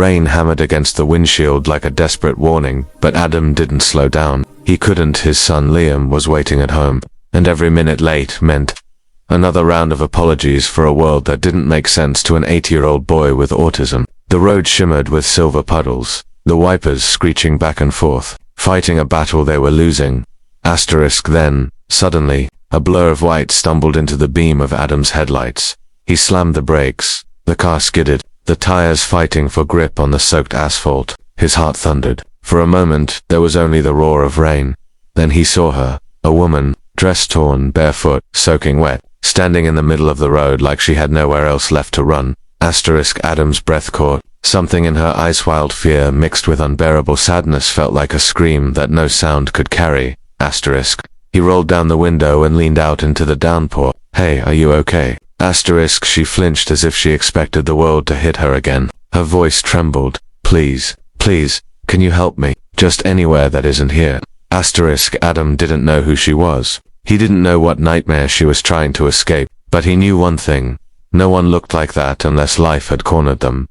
Rain hammered against the windshield like a desperate warning, but Adam didn't slow down. He couldn't. His son Liam was waiting at home, and every minute late meant another round of apologies for a world that didn't make sense to an 8-year-old boy with autism. The road shimmered with silver puddles, the wipers screeching back and forth, fighting a battle they were losing. Then, suddenly, a blur of white stumbled into the beam of Adam's headlights. He slammed the brakes. The car skidded, the tires fighting for grip on the soaked asphalt. His heart thundered. For a moment, there was only the roar of rain. Then he saw her, a woman, dress torn, barefoot, soaking wet, standing in the middle of the road like she had nowhere else left to run. Adam's breath caught. Something in her eyes, wild fear mixed with unbearable sadness, felt like a scream that no sound could carry. He rolled down the window and leaned out into the downpour. Hey, are you okay? She flinched as if she expected the world to hit her again. Her voice trembled. Please, can you help me? Just anywhere that isn't here. Adam didn't know who she was. He didn't know what nightmare she was trying to escape, but he knew one thing. No one looked like that unless life had cornered them.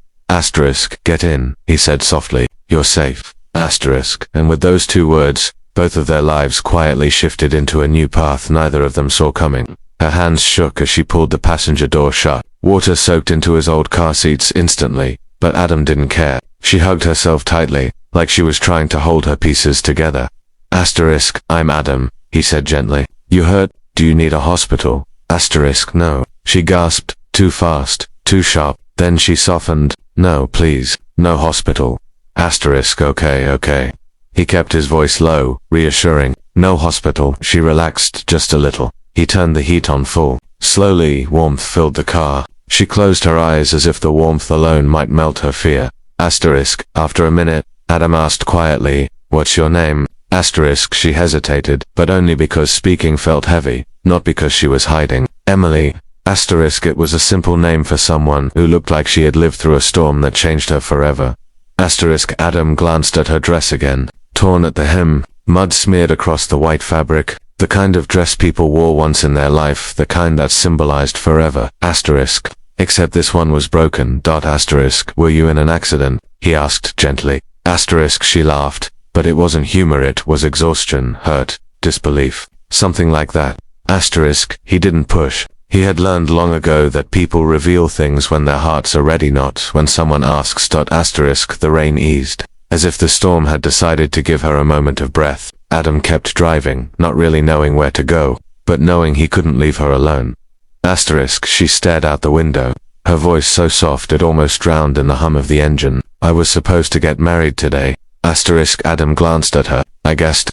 Get in, he said softly. You're safe. And with those two words, both of their lives quietly shifted into a new path neither of them saw coming. Her hands shook as she pulled the passenger door shut. Water soaked into his old car seats instantly, but Adam didn't care. She hugged herself tightly, like she was trying to hold her pieces together. I'm Adam, he said gently. You hurt? Do you need a hospital? No. She gasped, too fast, too sharp. Then she softened. No, please, no hospital. Okay. He kept his voice low, reassuring. No hospital. She relaxed just a little. He turned the heat on full. Slowly, warmth filled the car. She closed her eyes as if the warmth alone might melt her fear. After a minute, Adam asked quietly, what's your name? She hesitated, but only because speaking felt heavy, not because she was hiding. Emily. It was a simple name for someone who looked like she had lived through a storm that changed her forever. Adam glanced at her dress again. Torn at the hem, mud smeared across the white fabric. The kind of dress people wore once in their life, the kind that symbolized forever. Except this one was broken. Were you in an accident? He asked gently. She laughed, but it wasn't humor, it was exhaustion, hurt, disbelief, something like that. He didn't push. He had learned long ago that people reveal things when their hearts are ready, not when someone asks. The rain eased, as if the storm had decided to give her a moment of breath. Adam kept driving, not really knowing where to go, but knowing he couldn't leave her alone. She stared out the window, her voice so soft it almost drowned in the hum of the engine. I was supposed to get married today. Adam glanced at her. I guessed.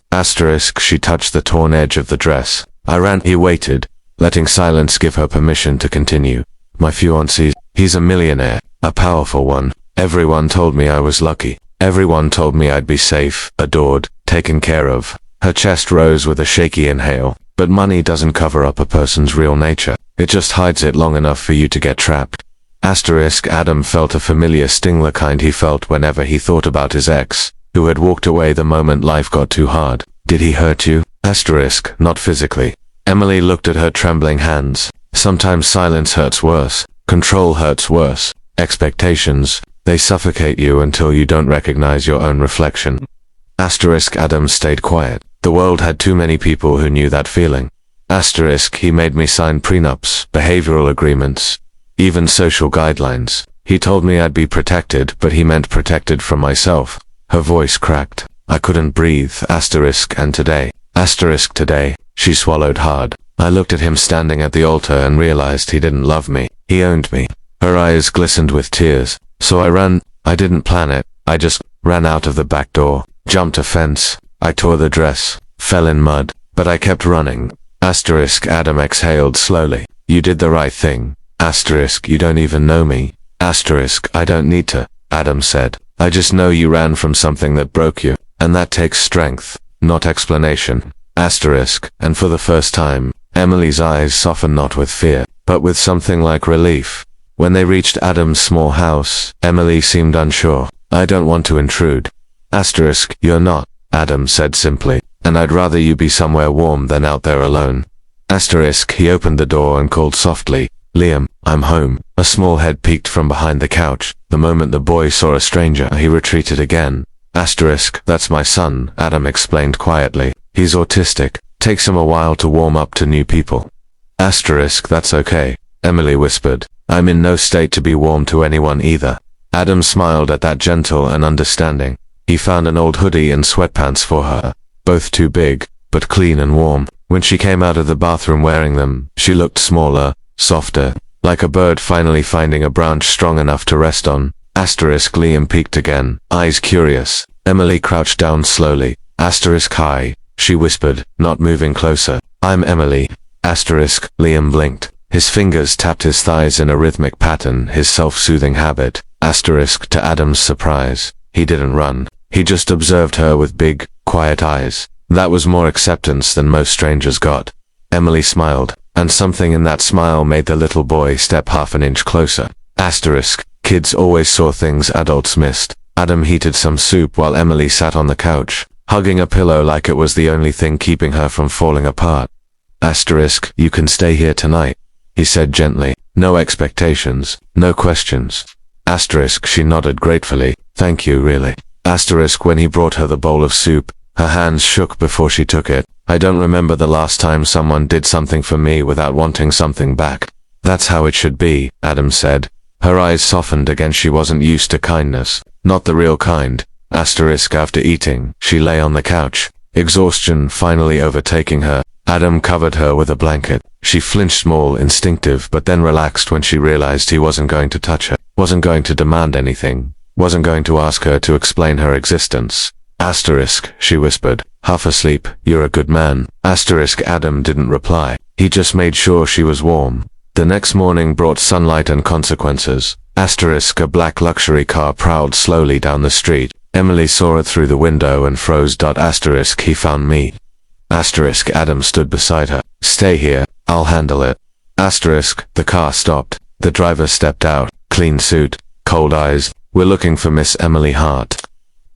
She touched the torn edge of the dress. I ran. He waited, letting silence give her permission to continue. My fiancé, he's a millionaire, a powerful one. Everyone told me I was lucky. Everyone told me I'd be safe, adored, taken care of. Her chest rose with a shaky inhale. But money doesn't cover up a person's real nature. It just hides it long enough for you to get trapped. Adam felt a familiar sting, the kind he felt whenever he thought about his ex, who had walked away the moment life got too hard. Did he hurt you? Not physically. Emily looked at her trembling hands. Sometimes silence hurts worse. Control hurts worse. Expectations, they suffocate you until you don't recognize your own reflection. Adam stayed quiet. The world had too many people who knew that feeling. He made me sign prenups, behavioral agreements, even social guidelines. He told me I'd be protected, but he meant protected from myself. Her voice cracked. I couldn't breathe. And today. Today. She swallowed hard. I looked at him standing at the altar and realized he didn't love me. He owned me. Her eyes glistened with tears. So I ran. I didn't plan it. I just ran out of the back door, jumped a fence. I tore the dress, fell in mud, but I kept running. Adam exhaled slowly. You did the right thing. You don't even know me. I don't need to, Adam said. I just know you ran from something that broke you, and that takes strength, not explanation. And for the first time, Emily's eyes softened not with fear, but with something like relief. When they reached Adam's small house, Emily seemed unsure. I don't want to intrude. You're not, Adam said simply, and I'd rather you be somewhere warm than out there alone. He opened the door and called softly, Liam, I'm home. A small head peeked from behind the couch. The moment the boy saw a stranger, he retreated again. Asterisk, that's my son, Adam explained quietly. He's autistic. Takes him a while to warm up to new people. Asterisk, that's okay, Emily whispered. I'm in no state to be warm to anyone either. Adam smiled at that, gentle and understanding. He found an old hoodie and sweatpants for her, both too big, but clean and warm. When she came out of the bathroom wearing them, she looked smaller, softer, like a bird finally finding a branch strong enough to rest on. Asterisk, Liam peeked again, eyes curious. Emily crouched down slowly. Asterisk, hi, she whispered, not moving closer. I'm Emily. Asterisk, Liam blinked. His fingers tapped his thighs in a rhythmic pattern, his self-soothing habit. Asterisk, to Adam's surprise, he didn't run. He just observed her with big, quiet eyes. That was more acceptance than most strangers got. Emily smiled, and something in that smile made the little boy step half an inch closer. Asterisk, kids always saw things adults missed. Adam heated some soup while Emily sat on the couch, hugging a pillow like it was the only thing keeping her from falling apart. Asterisk, you can stay here tonight, he said gently. No expectations, no questions. Asterisk, she nodded gratefully. Thank you, really. Asterisk, when he brought her the bowl of soup, her hands shook before she took it. I don't remember the last time someone did something for me without wanting something back. That's how it should be, Adam said. Her eyes softened again. She wasn't used to kindness. Not the real kind. Asterisk, after eating, she lay on the couch, exhaustion finally overtaking her. Adam covered her with a blanket. She flinched, small, instinctive, but then relaxed when she realized he wasn't going to touch her, wasn't going to demand anything, wasn't going to ask her to explain her existence. Asterisk, she whispered, half asleep, you're a good man. Asterisk, Adam didn't reply. He just made sure she was warm. The next morning brought sunlight and consequences. Asterisk, a black luxury car prowled slowly down the street. Emily saw it through the window and froze. Asterisk, he found me. Asterisk, Adam stood beside her. Stay here, I'll handle it. Asterisk, the car stopped. The driver stepped out, clean suit, cold eyes. We're looking for Miss Emily Hart.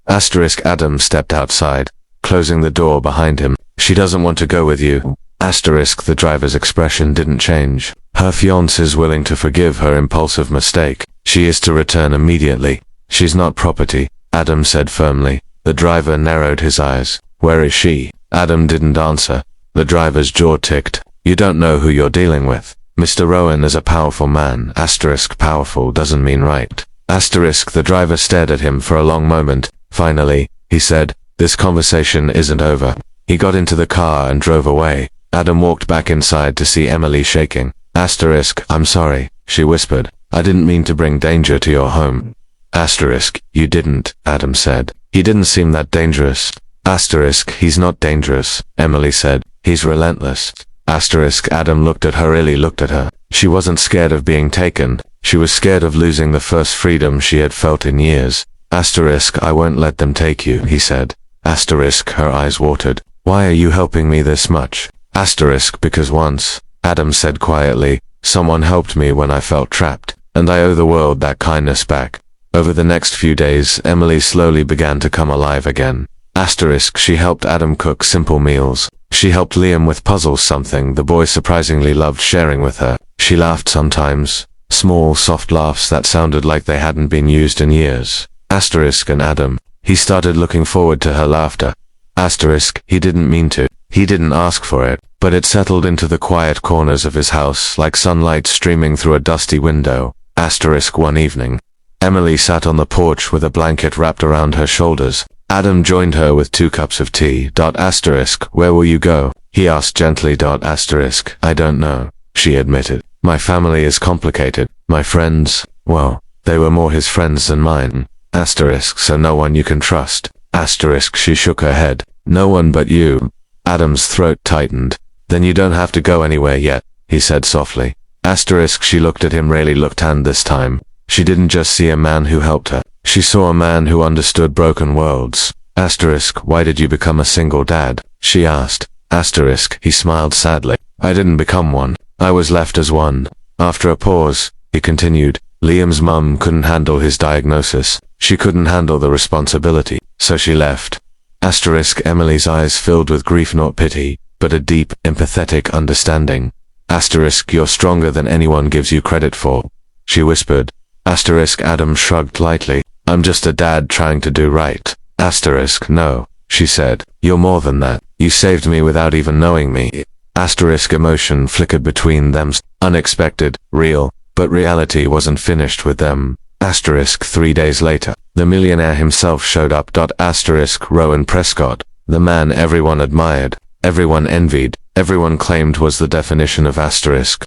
Asterisk, Adam stepped outside, closing the door behind him. She doesn't want to go with you. Asterisk, the driver's expression didn't change. Her fiancé's willing to forgive her impulsive mistake. She is to return immediately. She's not property, Adam said firmly. The driver narrowed his eyes. Where is she? Adam didn't answer. The driver's jaw ticked. You don't know who you're dealing with. Mr. Rowan is a powerful man. Asterisk, powerful doesn't mean right. Asterisk, the driver stared at him for a long moment. Finally, he said, this conversation isn't over. He got into the car and drove away. Adam walked back inside to see Emily shaking. Asterisk, I'm sorry, she whispered. I didn't mean to bring danger to your home. Asterisk, you didn't, Adam said. He didn't seem that dangerous. Asterisk, he's not dangerous, Emily said. He's relentless. Asterisk, Adam looked at her, really looked at her. She wasn't scared of being taken. She was scared of losing the first freedom she had felt in years. Asterisk, I won't let them take you, he said. Asterisk, her eyes watered. Why are you helping me this much? Asterisk, because once, Adam said quietly, someone helped me when I felt trapped, and I owe the world that kindness back. Over the next few days, Emily slowly began to come alive again. Asterisk, she helped Adam cook simple meals. She helped Liam with puzzles, something the boy surprisingly loved sharing with her. She laughed sometimes, small, soft laughs that sounded like they hadn't been used in years. Asterisk, and Adam, he started looking forward to her laughter. Asterisk, he didn't mean to. He didn't ask for it, but it settled into the quiet corners of his house like sunlight streaming through a dusty window. Asterisk, one evening, Emily sat on the porch with a blanket wrapped around her shoulders. Adam joined her with 2 cups of tea. Asterisk, where will you go? He asked gently. Asterisk, I don't know, she admitted. My family is complicated. My friends, well, they were more his friends than mine. Asterisk, so no one you can trust. Asterisk, she shook her head. No one but you. Adam's throat tightened. Then you don't have to go anywhere yet, he said softly. Asterisk, she looked at him, really looked, and this time, she didn't just see a man who helped her. She saw a man who understood broken worlds. Asterisk, why did you become a single dad? She asked. Asterisk, he smiled sadly. I didn't become one. I was left as one. After a pause, he continued. Liam's mum couldn't handle his diagnosis. She couldn't handle the responsibility, so she left. Asterisk, Emily's eyes filled with grief, not pity, but a deep, empathetic understanding. Asterisk, you're stronger than anyone gives you credit for, she whispered. Asterisk Adam shrugged lightly. I'm just a dad trying to do right. Asterisk no, she said. You're more than that. You saved me without even knowing me. Asterisk emotion flickered between them. Unexpected, real, but reality wasn't finished with them. Asterisk 3 days later, the millionaire himself showed up. Asterisk Rowan Prescott, the man everyone admired, everyone envied, everyone claimed was the definition of asterisk.